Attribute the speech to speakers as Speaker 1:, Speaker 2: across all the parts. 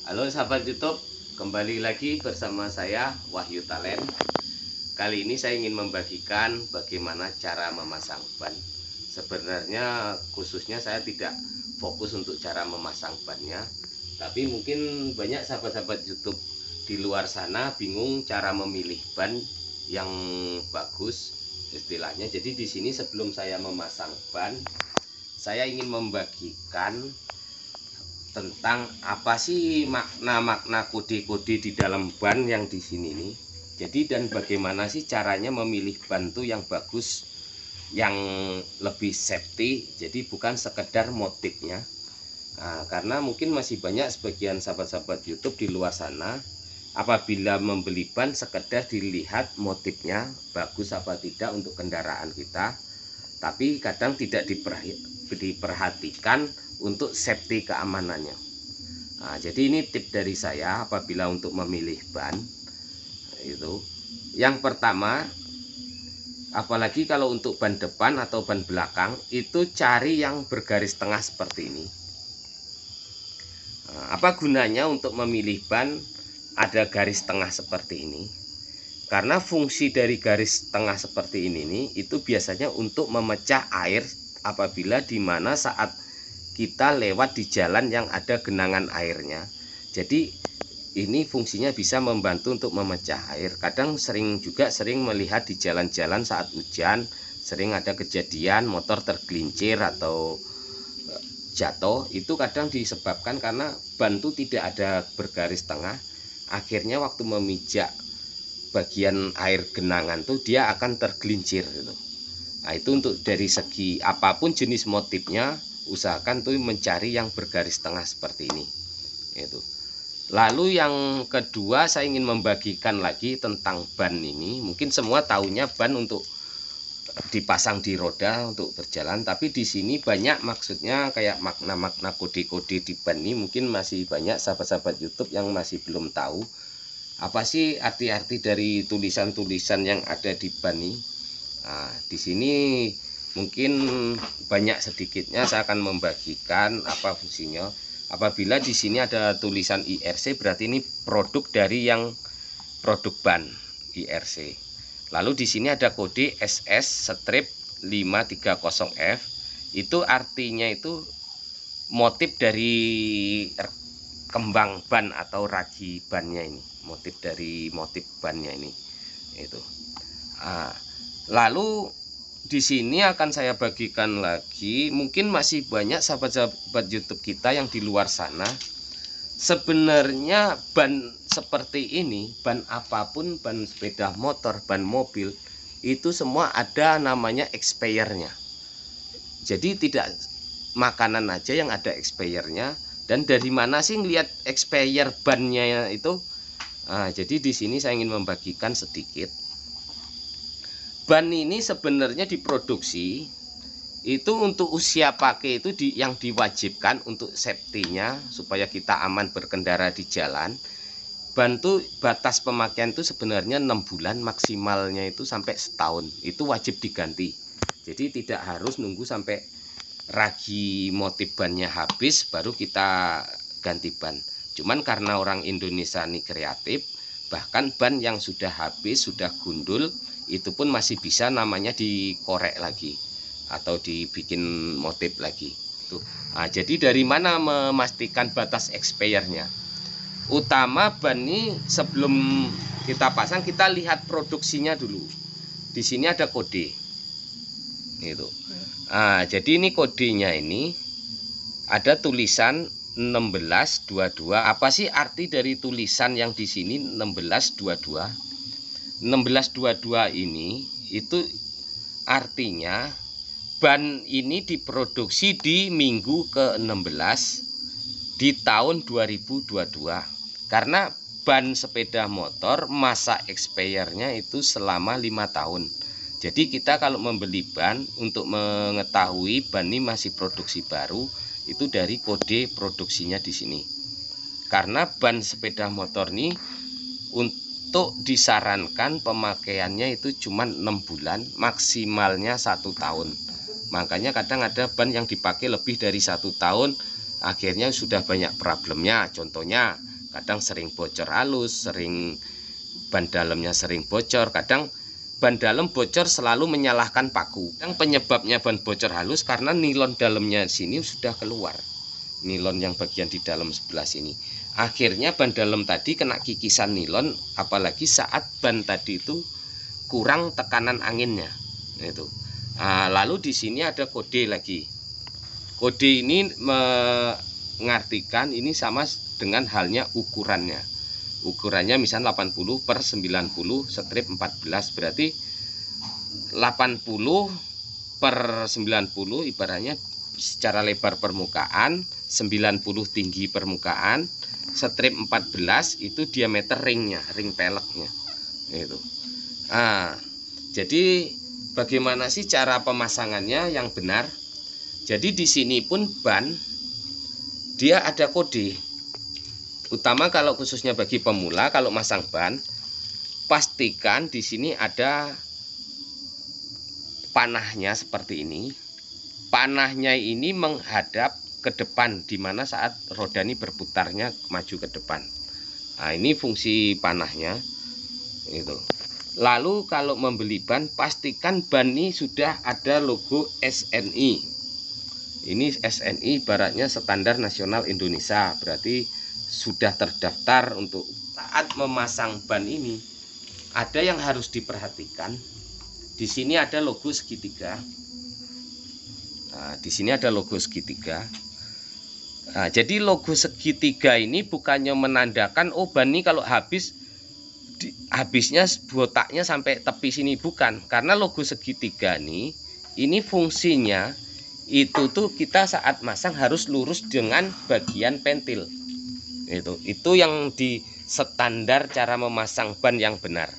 Speaker 1: Halo sahabat YouTube, kembali lagi bersama saya Wahyu Talent. Kali ini saya ingin membagikan bagaimana cara memasang ban. Sebenarnya khususnya saya tidak fokus untuk cara memasang bannya, tapi mungkin banyak sahabat-sahabat YouTube di luar sana bingung cara memilih ban yang bagus istilahnya. Jadi di sini sebelum saya memasang ban, saya ingin membagikan tentang apa sih makna-makna kode-kode di dalam ban yang di sini nih. Jadi dan bagaimana sih caranya memilih ban tuh yang bagus, yang lebih safety. Jadi bukan sekedar motifnya. Nah, karena mungkin masih banyak sebagian sahabat-sahabat YouTube di luar sana apabila membeli ban sekedar dilihat motifnya bagus apa tidak untuk kendaraan kita, tapi kadang tidak diperhatikan untuk safety keamanannya. Nah, jadi ini tip dari saya apabila untuk memilih ban itu. Yang pertama, apalagi kalau untuk ban depan atau ban belakang, itu cari yang bergaris tengah seperti ini. Nah, apa gunanya untuk memilih ban ada garis tengah seperti ini? Karena fungsi dari garis tengah seperti ini nih, itu biasanya untuk memecah air apabila dimana saat kita lewat di jalan yang ada genangan airnya. Jadi ini fungsinya bisa membantu untuk memecah air. Kadang sering melihat di jalan-jalan saat hujan, sering ada kejadian motor tergelincir atau jatuh. Itu kadang disebabkan karena ban itu tidak ada bergaris tengah. Akhirnya waktu memijak bagian air genangan tuh dia akan tergelincir gitu. Nah, itu untuk dari segi apapun jenis motifnya, usahakan tuh mencari yang bergaris tengah seperti ini. Itu. Lalu yang kedua, saya ingin membagikan lagi tentang ban ini. Mungkin semua tahunya ban untuk dipasang di roda untuk berjalan, tapi di sini banyak maksudnya kayak makna-makna kode-kode di ban ini. Mungkin masih banyak sahabat-sahabat YouTube yang masih belum tahu apa sih arti-arti dari tulisan-tulisan yang ada di ban ini. Nah, di sini mungkin banyak sedikitnya saya akan membagikan apa fungsinya. Apabila di sini ada tulisan IRC, berarti ini produk dari yang produk ban IRC. Lalu di sini ada kode SS-530F. Itu artinya itu motif dari kembang ban atau ragi bannya ini. Motif dari motif bannya ini. Itu. Nah, lalu di sini akan saya bagikan lagi, mungkin masih banyak sahabat-sahabat YouTube kita yang di luar sana. Sebenarnya ban seperti ini, ban apapun, ban sepeda motor, ban mobil, itu semua ada namanya expire-nya. Jadi tidak makanan aja yang ada expire-nya. Dan dari mana sih ngelihat expire bannya itu? Nah, jadi di sini saya ingin membagikan sedikit. Ban ini sebenarnya diproduksi itu untuk usia pakai itu yang diwajibkan untuk safety-nya supaya kita aman berkendara di jalan. Ban itu batas pemakaian itu sebenarnya 6 bulan, maksimalnya itu sampai setahun. Itu wajib diganti. Jadi tidak harus nunggu sampai ragi motif bannya habis baru kita ganti ban. Cuman karena orang Indonesia ini kreatif, bahkan ban yang sudah habis, sudah gundul, itu pun masih bisa namanya dikorek lagi atau dibikin motif lagi. Tuh. Nah, jadi dari mana memastikan batas expire-nya? Utama ban ini sebelum kita pasang kita lihat produksinya dulu. Di sini ada kode. Gitu. Nah, jadi ini kodenya ini ada tulisan 1622. Apa sih arti dari tulisan yang di sini 1622? 1622 ini itu artinya ban ini diproduksi di minggu ke-16 di tahun 2022. Karena ban sepeda motor masa expire-nya itu selama 5 tahun. Jadi kita kalau membeli ban untuk mengetahui ban ini masih produksi baru, itu dari kode produksinya di sini. Karena ban sepeda motor ini untuk disarankan pemakaiannya itu cuma 6 bulan, maksimalnya 1 tahun. Makanya kadang ada ban yang dipakai lebih dari 1 tahun, akhirnya sudah banyak problemnya. Contohnya Kadang sering bocor halus, sering ban dalamnya sering bocor, kadang ban dalam bocor selalu menyalahkan paku. Yang penyebabnya ban bocor halus karena nilon dalamnya sini sudah keluar. Nilon yang bagian di dalam sebelah sini. Akhirnya ban dalam tadi kena kikisan nilon, apalagi saat ban tadi itu kurang tekanan anginnya. Itu. Nah, lalu di sini ada kode lagi. Kode ini mengartikan ini sama dengan halnya ukurannya. Ukurannya misal 80 per 90 strip 14, berarti 80 per 90 ibaratnya secara lebar permukaan, 90 tinggi permukaan, strip 14 itu diameter ringnya, ring peleknya. Itu. Nah, jadi bagaimana sih cara pemasangannya yang benar? Jadi di sini pun ban dia ada kode. Utama kalau khususnya bagi pemula, kalau masang ban, pastikan di sini ada panahnya seperti ini. Panahnya ini menghadap ke depan, di mana saat roda ini berputarnya maju ke depan. Nah, ini fungsi panahnya. Itu. Lalu kalau membeli ban, pastikan ban ini sudah ada logo SNI. Ini SNI ibaratnya standar nasional Indonesia, berarti sudah terdaftar. Untuk saat memasang ban ini ada yang harus diperhatikan. Di sini ada logo segitiga. Nah, di sini ada logo segitiga. Nah, jadi logo segitiga ini bukannya menandakan oh ban ini kalau habisnya botaknya sampai tepi sini, bukan. Karena logo segitiga ini fungsinya itu tuh kita saat masang harus lurus dengan bagian pentil. Itu yang di standar cara memasang ban yang benar.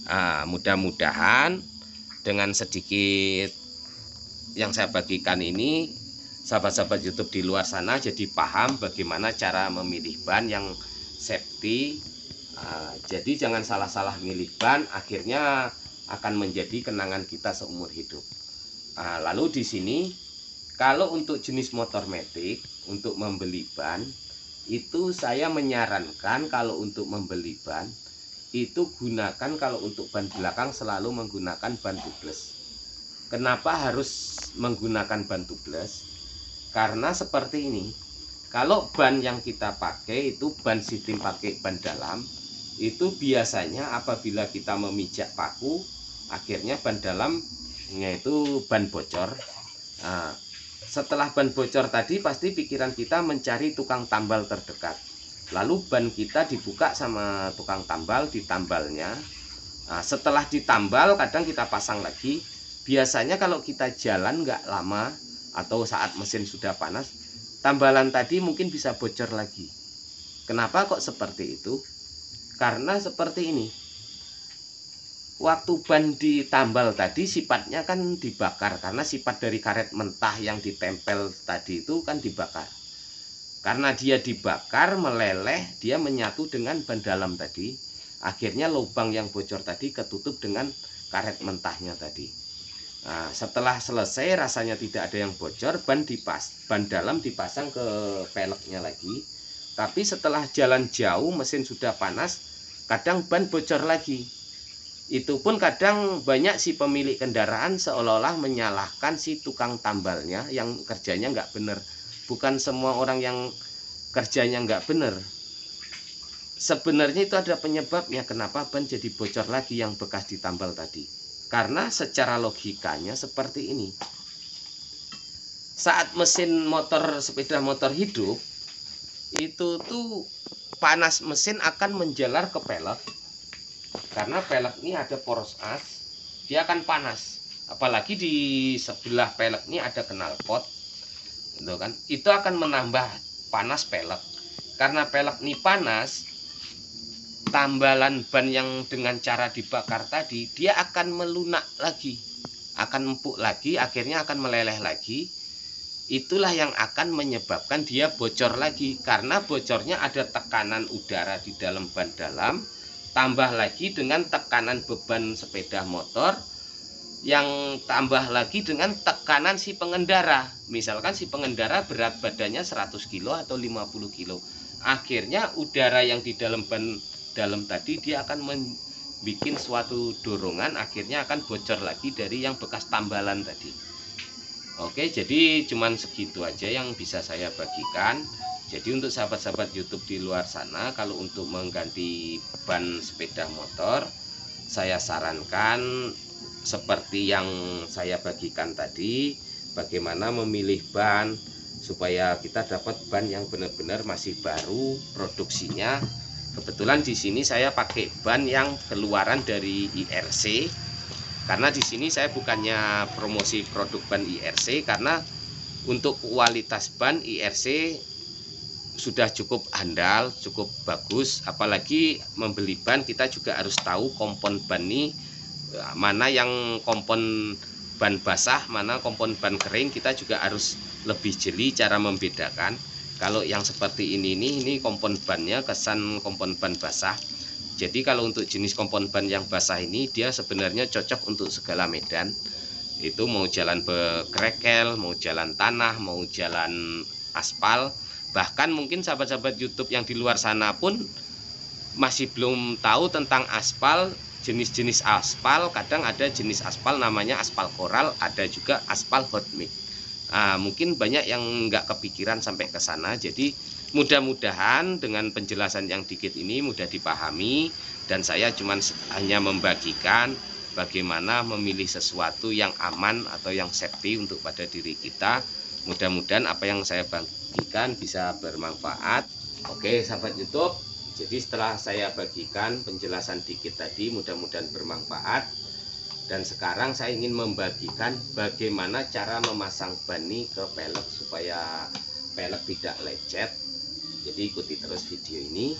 Speaker 1: Nah, mudah-mudahan dengan sedikit yang saya bagikan ini, sahabat-sahabat YouTube di luar sana jadi paham bagaimana cara memilih ban yang safety. Jadi jangan salah-salah milih ban, akhirnya akan menjadi kenangan kita seumur hidup. Lalu di sini kalau untuk jenis motor matic, untuk membeli ban itu saya menyarankan kalau untuk membeli ban itu gunakan, kalau untuk ban belakang selalu menggunakan ban tubeless. Kenapa harus menggunakan ban tubeless? Karena seperti ini, kalau ban yang kita pakai itu ban sistem pakai ban dalam, itu biasanya apabila kita memijak paku, akhirnya ban dalamnya itu ban bocor. Nah, setelah ban bocor tadi pasti pikiran kita mencari tukang tambal terdekat. Lalu ban kita dibuka sama tukang tambal, ditambalnya. Nah, setelah ditambal kadang kita pasang lagi. Biasanya kalau kita jalan nggak lama atau saat mesin sudah panas, tambalan tadi mungkin bisa bocor lagi. Kenapa kok seperti itu? Karena seperti ini. Waktu ban ditambal tadi sifatnya kan dibakar, karena sifat dari karet mentah yang ditempel tadi itu kan dibakar. Karena dia dibakar, meleleh, dia menyatu dengan ban dalam tadi. Akhirnya lubang yang bocor tadi ketutup dengan karet mentahnya tadi. Nah, setelah selesai rasanya tidak ada yang bocor, ban dalam dipasang ke peleknya lagi. Tapi setelah jalan jauh, mesin sudah panas, kadang ban bocor lagi. Itu pun kadang banyak si pemilik kendaraan seolah-olah menyalahkan si tukang tambalnya yang kerjanya nggak bener. Bukan semua orang yang kerjanya nggak bener. Sebenarnya itu ada penyebabnya kenapa ban jadi bocor lagi yang bekas ditambal tadi. Karena secara logikanya seperti ini. Saat mesin motor, sepeda motor hidup, itu tuh panas mesin akan menjalar ke pelek. Karena pelek ini ada poros as, dia akan panas. Apalagi di sebelah pelek ini ada knalpot, gitu kan? Itu akan menambah panas pelek. Karena pelek ini panas, tambalan ban yang dengan cara dibakar tadi, dia akan melunak lagi, akan empuk lagi, akhirnya akan meleleh lagi. Itulah yang akan menyebabkan dia bocor lagi, karena bocornya ada tekanan udara di dalam ban dalam, tambah lagi dengan tekanan beban sepeda motor, yang tambah lagi dengan tekanan si pengendara. Misalkan si pengendara berat badannya 100 kilo atau 50 kilo. akhirnya udara yang di dalam ban dalam tadi dia akan membuat suatu dorongan, akhirnya akan bocor lagi dari yang bekas tambalan tadi. Oke, jadi cuman segitu aja yang bisa saya bagikan. Jadi untuk sahabat-sahabat YouTube di luar sana, kalau untuk mengganti ban sepeda motor, saya sarankan seperti yang saya bagikan tadi, bagaimana memilih ban supaya kita dapat ban yang benar-benar masih baru produksinya. Kebetulan di sini saya pakai ban yang keluaran dari IRC, karena di sini saya bukannya promosi produk ban IRC, karena untuk kualitas ban IRC sudah cukup handal, cukup bagus. Apalagi membeli ban, kita juga harus tahu kompon ban ini mana yang kompon ban basah, mana kompon ban kering. Kita juga harus lebih jeli cara membedakan. Kalau yang seperti ini kompon bannya kesan kompon ban basah. Jadi kalau untuk jenis kompon ban yang basah ini, dia sebenarnya cocok untuk segala medan. Itu mau jalan berkerekel, mau jalan tanah, mau jalan aspal. Bahkan mungkin sahabat-sahabat YouTube yang di luar sana pun masih belum tahu tentang aspal, jenis-jenis aspal. Kadang ada jenis aspal namanya aspal koral, ada juga aspal hot mix. Mungkin banyak yang nggak kepikiran sampai ke sana. Jadi mudah-mudahan dengan penjelasan yang dikit ini mudah dipahami, dan saya cuma hanya membagikan bagaimana memilih sesuatu yang aman atau yang safety untuk pada diri kita. Mudah-mudahan apa yang saya bagikan bisa bermanfaat. Oke sahabat YouTube, jadi setelah saya bagikan penjelasan dikit tadi, mudah-mudahan bermanfaat. Dan sekarang saya ingin membagikan bagaimana cara memasang ban ini ke pelek supaya pelek tidak lecet. Jadi ikuti terus video ini.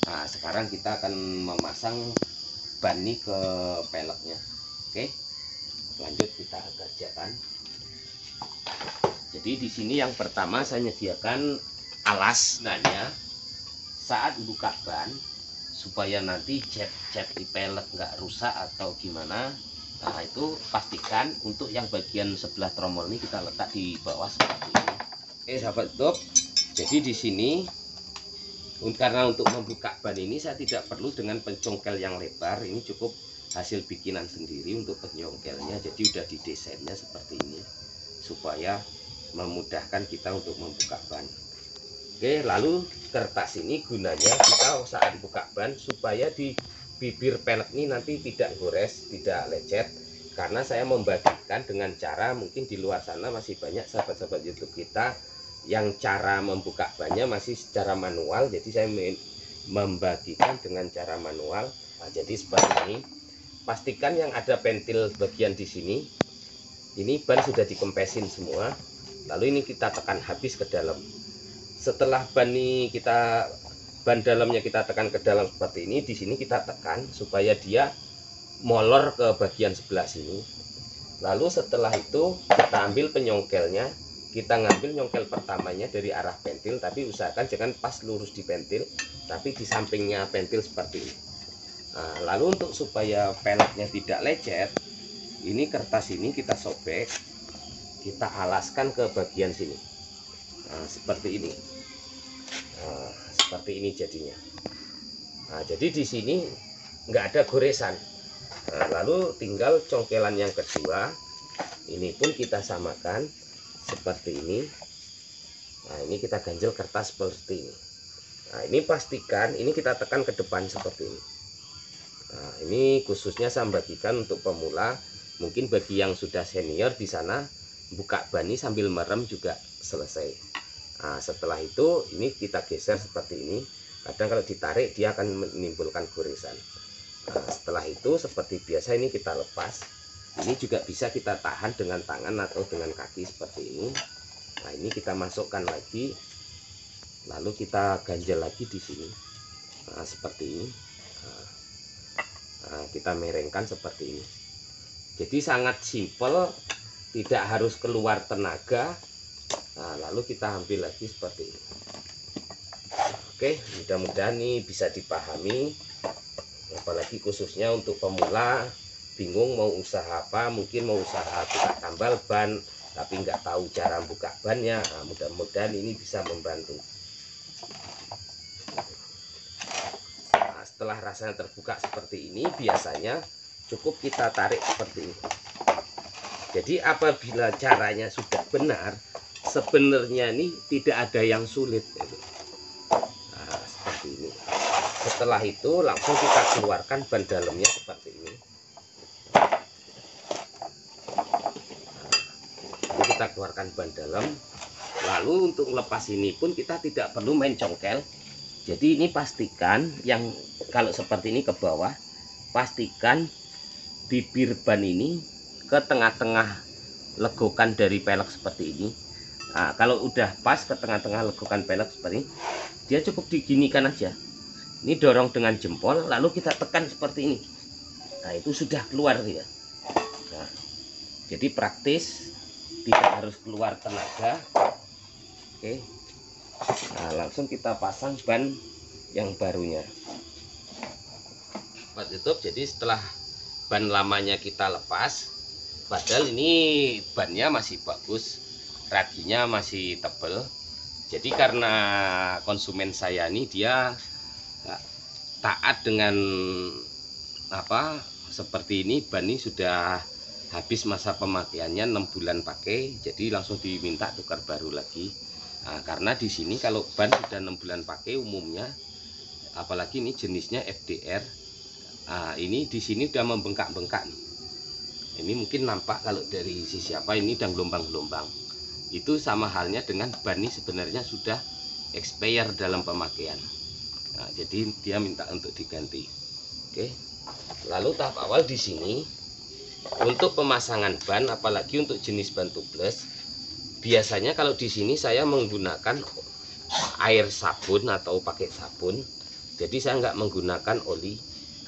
Speaker 1: Nah sekarang kita akan memasang ban ini ke peleknya. Oke, lanjut kita kerjakan. Jadi di sini yang pertama saya menyediakan alas nanya saat buka ban supaya nanti cat di pelek nggak rusak atau gimana. Nah itu pastikan untuk yang bagian sebelah tromol ini kita letak di bawah seperti ini. Oke sahabat YouTube, jadi di sini karena untuk membuka ban ini saya tidak perlu dengan pencongkel yang lebar, ini cukup hasil bikinan sendiri untuk pencongkelnya. Jadi udah didesainnya seperti ini supaya memudahkan kita untuk membuka ban. Oke, lalu kertas ini gunanya kita saat buka ban supaya di bibir pelek ini nanti tidak gores, tidak lecet. Karena saya membagikan dengan cara, mungkin di luar sana masih banyak sahabat-sahabat YouTube kita yang cara membuka bannya masih secara manual. Jadi saya membagikan dengan cara manual. Nah, jadi seperti ini. Pastikan yang ada pentil bagian di sini. Ini ban sudah dikempesin semua. Lalu ini kita tekan habis ke dalam. Setelah ban dalamnya kita tekan ke dalam seperti ini, di sini kita tekan supaya dia molor ke bagian sebelah sini. Lalu setelah itu kita ambil penyongkelnya, kita ngambil nyongkel pertamanya dari arah pentil, tapi usahakan jangan pas lurus di pentil, tapi di sampingnya pentil seperti ini. Nah, lalu untuk supaya peleknya tidak lecet, ini kertas ini kita sobek, kita alaskan ke bagian sini. Nah, seperti ini. Nah, seperti ini jadinya. Nah, jadi di sini nggak ada goresan. Nah, lalu tinggal congkelan yang kedua, ini pun kita samakan seperti ini. Nah, ini kita ganjel kertas seperti ini. Nah, ini pastikan ini kita tekan ke depan seperti ini. Nah, ini khususnya saya bagikan untuk pemula. Mungkin bagi yang sudah senior di sana, buka ban ini sambil merem juga selesai. Nah, setelah itu ini kita geser seperti ini. Kadang kalau ditarik dia akan menimbulkan goresan. Nah, setelah itu seperti biasa ini kita lepas. Ini juga bisa kita tahan dengan tangan atau dengan kaki seperti ini. Nah, ini kita masukkan lagi. Lalu kita ganjel lagi di sini. Nah, seperti ini. Nah, kita merengkan seperti ini. Jadi sangat simpel, tidak harus keluar tenaga. Nah, lalu kita ambil lagi seperti ini. Oke, mudah-mudahan ini bisa dipahami. Apalagi khususnya untuk pemula, bingung mau usaha apa, mungkin mau usaha buka tambal ban, tapi nggak tahu cara buka bannya. Nah, mudah-mudahan ini bisa membantu. setelah rasanya terbuka seperti ini, biasanya cukup kita tarik seperti ini. Jadi apabila caranya sudah benar, sebenarnya ini tidak ada yang sulit. Nah, seperti ini. Setelah itu langsung kita keluarkan ban dalamnya seperti ini. Nah, kita keluarkan ban dalam. Lalu untuk lepas ini pun kita tidak perlu main congkel. Jadi ini pastikan yang kalau seperti ini ke bawah, pastikan bibir ban ini ke tengah-tengah legokan dari pelek seperti ini. Nah, kalau udah pas ke tengah-tengah legokan pelek seperti ini, dia cukup diginikan aja. Ini dorong dengan jempol, lalu kita tekan seperti ini. Nah, itu sudah keluar ya. Nah, jadi praktis, tidak harus keluar tenaga. Oke. Nah, langsung kita pasang ban yang barunya. Buat YouTube, jadi setelah ban lamanya kita lepas, padahal ini bannya masih bagus, raginya masih tebel. Jadi karena konsumen saya ini dia taat dengan apa seperti ini, ban ini sudah habis masa pemakaiannya 6 bulan pakai, jadi langsung diminta tukar baru lagi. Nah, karena di sini kalau ban sudah 6 bulan pakai umumnya, apalagi ini jenisnya FDR, ini di sini udah membengkak-bengkak nih. Ini mungkin nampak kalau dari sisi apa ini udah gelombang-gelombang. Itu sama halnya dengan ban ini sebenarnya sudah expire dalam pemakaian. Nah, jadi dia minta untuk diganti. Oke. Lalu tahap awal di sini untuk pemasangan ban, apalagi untuk jenis ban tubeless, biasanya kalau di sini saya menggunakan air sabun atau pakai sabun. Jadi saya nggak menggunakan oli,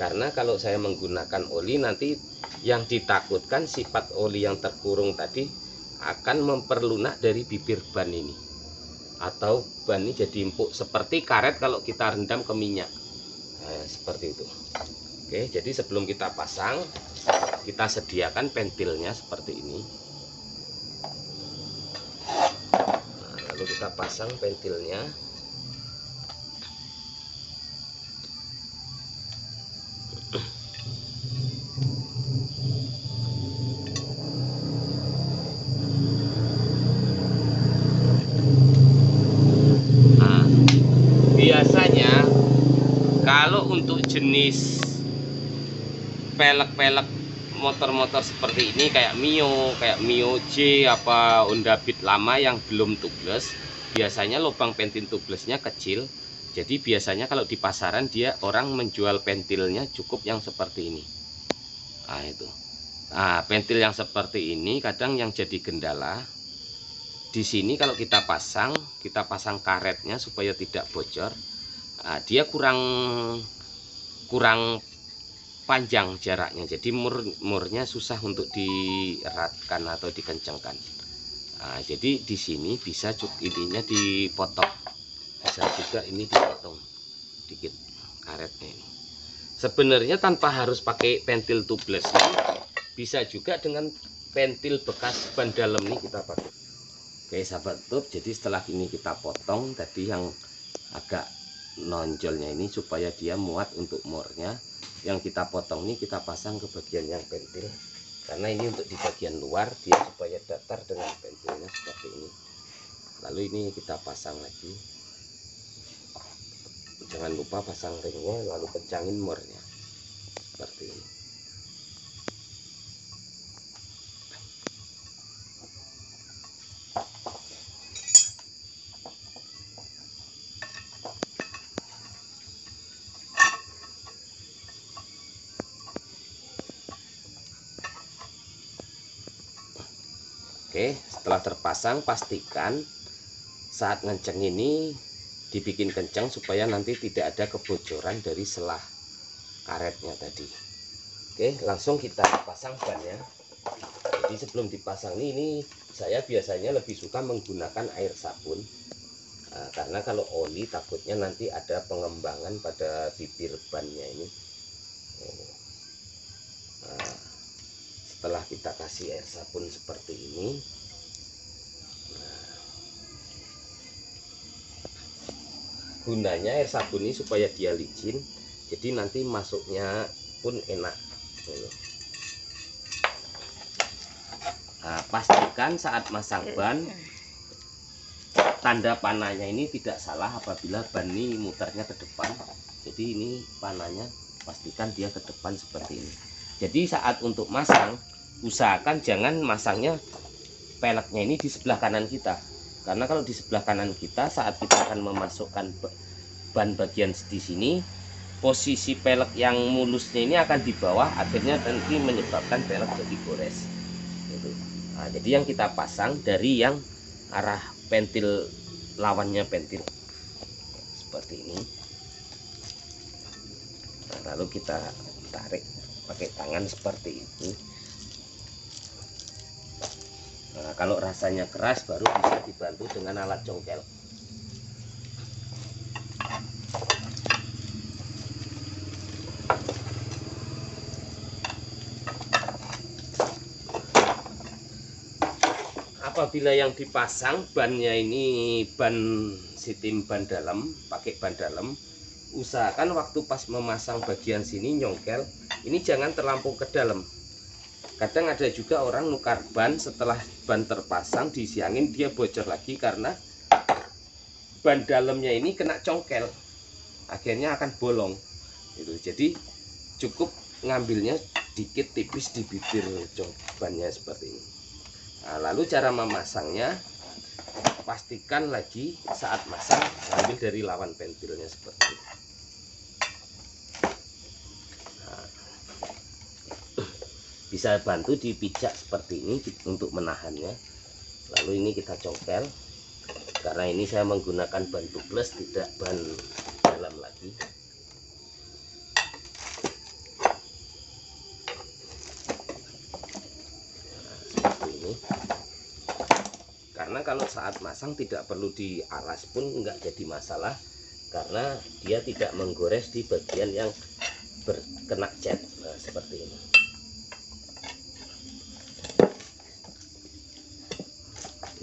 Speaker 1: karena kalau saya menggunakan oli nanti yang ditakutkan sifat oli yang terkurung tadi akan memperlunak dari bibir ban ini, atau ban ini jadi empuk seperti karet kalau kita rendam ke minyak. Nah, seperti itu. Oke, jadi sebelum kita pasang, kita sediakan pentilnya seperti ini. Nah, lalu kita pasang pentilnya. Biasanya kalau untuk jenis pelek-pelek motor-motor seperti ini kayak Mio J apa Honda Beat lama yang belum tubeless, biasanya lubang pentil tubelessnya kecil. Jadi biasanya kalau di pasaran dia orang menjual pentilnya cukup yang seperti ini. Nah, itu. Nah, pentil yang seperti ini kadang yang jadi kendala. Di sini kalau kita pasang karetnya supaya tidak bocor. Nah, dia kurang panjang jaraknya, jadi murnya susah untuk dieratkan atau dikencangkan. Nah, jadi di sini bisa ininya dipotong, bisa juga ini dipotong dikit karetnya ini. Sebenarnya tanpa harus pakai pentil tubeless, bisa juga dengan pentil bekas ban dalam nih kita pakai. Oke sahabat YouTube, jadi setelah ini kita potong tadi yang agak nonjolnya ini supaya dia muat untuk murnya. Yang kita potong ini kita pasang ke bagian yang pentil, karena ini untuk di bagian luar dia supaya datar dengan pentilnya seperti ini. Lalu ini kita pasang lagi, jangan lupa pasang ringnya, lalu kencangin murnya seperti ini. Oke, setelah terpasang pastikan saat ngenceng ini dibikin kencang supaya nanti tidak ada kebocoran dari selah karetnya tadi. Oke, langsung kita pasang bannya. Jadi sebelum dipasang ini saya biasanya lebih suka menggunakan air sabun, karena kalau oli takutnya nanti ada pengembangan pada bibir bannya ini. Setelah kita kasih air sabun seperti ini, gunanya air sabun ini supaya dia licin, jadi nanti masuknya pun enak. Nah, pastikan saat masang ban tanda panahnya ini tidak salah apabila ban ini muternya ke depan. Jadi ini panahnya pastikan dia ke depan seperti ini. Jadi saat untuk masang, usahakan jangan masangnya peleknya ini di sebelah kanan kita. Karena kalau di sebelah kanan kita, saat kita akan memasukkan ban bagian di sini, posisi pelek yang mulusnya ini akan di bawah, akhirnya nanti menyebabkan pelek jadi gores. Nah, jadi yang kita pasang dari yang arah pentil, lawannya pentil seperti ini. Nah, lalu kita tarik pakai tangan seperti itu. Nah, kalau rasanya keras baru bisa dibantu dengan alat congkel. Apabila yang dipasang bannya ini ban sistem ban dalam, pakai ban dalam, usahakan waktu pas memasang bagian sini nyongkel ini jangan terlampau ke dalam. Kadang ada juga orang nukar ban setelah ban terpasang diisi angin dia bocor lagi karena ban dalamnya ini kena congkel, akhirnya akan bolong. Jadi cukup ngambilnya dikit tipis di bibir bannya seperti ini. Nah, lalu cara memasangnya, pastikan lagi saat masang ambil dari lawan pentilnya seperti ini. Nah, bisa bantu dipijak seperti ini untuk menahannya. Lalu ini kita congkel, karena ini saya menggunakan ban tubeless tidak ban dalam lagi. Karena kalau saat masang tidak perlu dialas pun nggak jadi masalah, karena dia tidak menggores di bagian yang berkena cat. Nah, seperti ini.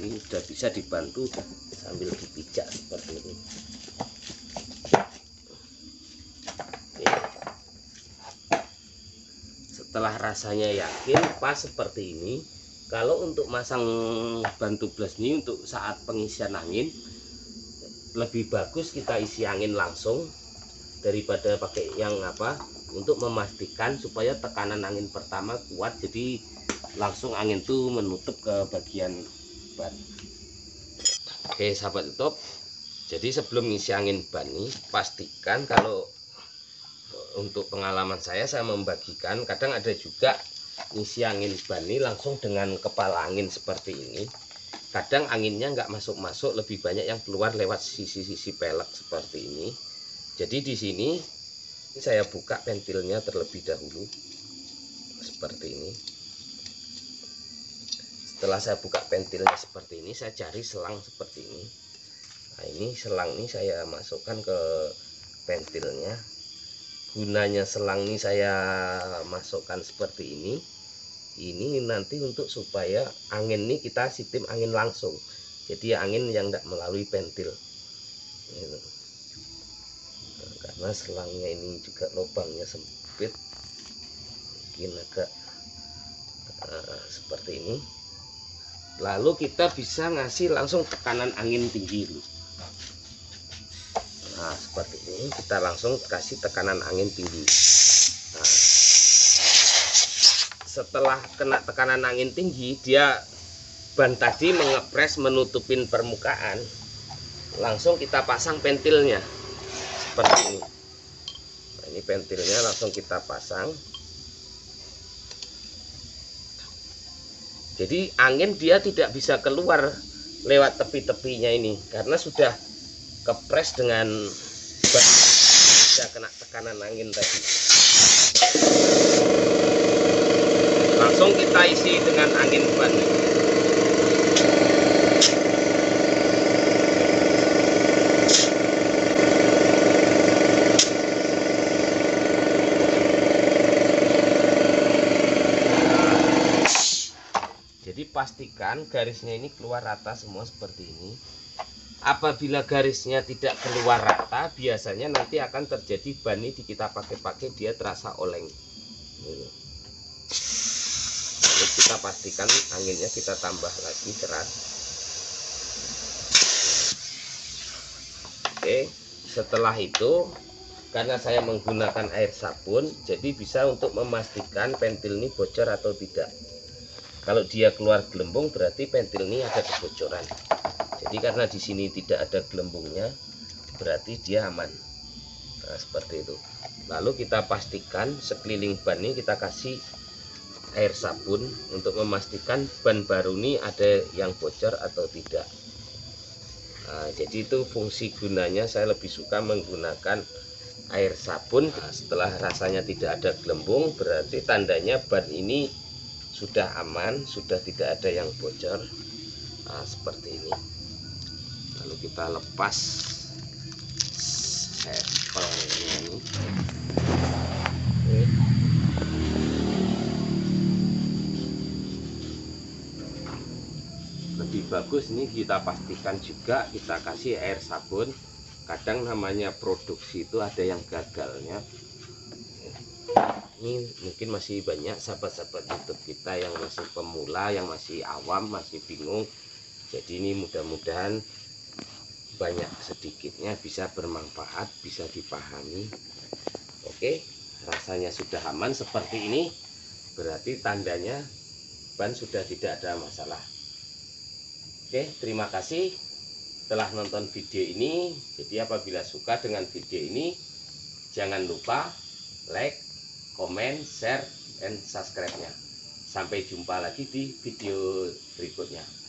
Speaker 1: Ini sudah bisa dibantu sambil dipijak seperti ini. Oke. Setelah rasanya yakin pas seperti ini, kalau untuk masang ban tubeless ini untuk saat pengisian angin lebih bagus kita isi angin langsung daripada pakai yang untuk memastikan supaya tekanan angin pertama kuat, jadi langsung angin tuh menutup ke bagian ban. Oke sahabat YouTube, jadi sebelum ngisi angin ban ini pastikan, kalau untuk pengalaman saya membagikan, kadang ada juga ngisi angin ban ini langsung dengan kepala angin seperti ini. Kadang anginnya nggak masuk-masuk, lebih banyak yang keluar lewat sisi-sisi pelek seperti ini. Jadi di sini saya buka pentilnya terlebih dahulu seperti ini. Setelah saya buka pentilnya seperti ini, saya cari selang seperti ini. Nah, ini selang ini saya masukkan ke pentilnya. Gunanya selang ini saya masukkan seperti ini. Ini nanti untuk supaya angin ini kita sistem angin langsung, jadi angin yang tidak melalui pentil. Nah, karena selangnya ini juga lubangnya sempit, mungkin agak seperti ini. Lalu kita bisa ngasih langsung tekanan angin tinggi dulu. Nah seperti ini, kita langsung kasih tekanan angin tinggi. Nah, setelah kena tekanan angin tinggi, dia ban tadi mengepres menutupin permukaan, langsung kita pasang pentilnya seperti ini. Nah, ini pentilnya langsung kita pasang. Jadi angin dia tidak bisa keluar lewat tepi-tepinya ini, karena sudah kepres dengan ban, sudah kena tekanan angin tadi. Langsung kita isi dengan angin ban. Jadi pastikan garisnya ini keluar rata semua seperti ini. Apabila garisnya tidak keluar rata, biasanya nanti akan terjadi ban ini kita pakai-pakai dia terasa oleng. Lalu kita pastikan anginnya kita tambah lagi keras. Oke, setelah itu karena saya menggunakan air sabun, jadi bisa untuk memastikan pentil ini bocor atau tidak. Kalau dia keluar gelembung berarti pentil ini ada kebocoran. Jadi karena di sini tidak ada gelembungnya, berarti dia aman. Nah, seperti itu. Lalu kita pastikan sekeliling ban ini kita kasih air sabun untuk memastikan ban baru ini ada yang bocor atau tidak. Nah, jadi itu fungsi gunanya saya lebih suka menggunakan air sabun. Nah, setelah rasanya tidak ada gelembung, berarti tandanya ban ini sudah aman, sudah tidak ada yang bocor. Nah, seperti ini. Lalu kita lepas stempelnya ini. Lebih bagus ini kita pastikan juga kita kasih air sabun. Kadang namanya produksi itu ada yang gagalnya. Ini mungkin masih banyak sahabat-sahabat YouTube kita yang masih pemula, yang masih awam, masih bingung. Jadi ini mudah-mudahan banyak sedikitnya bisa bermanfaat, bisa dipahami. Oke, rasanya sudah aman seperti ini, berarti tandanya ban sudah tidak ada masalah. Oke, terima kasih telah nonton video ini. Jadi apabila suka dengan video ini, jangan lupa like, komen, share, dan subscribe-nya. Sampai jumpa lagi di video berikutnya.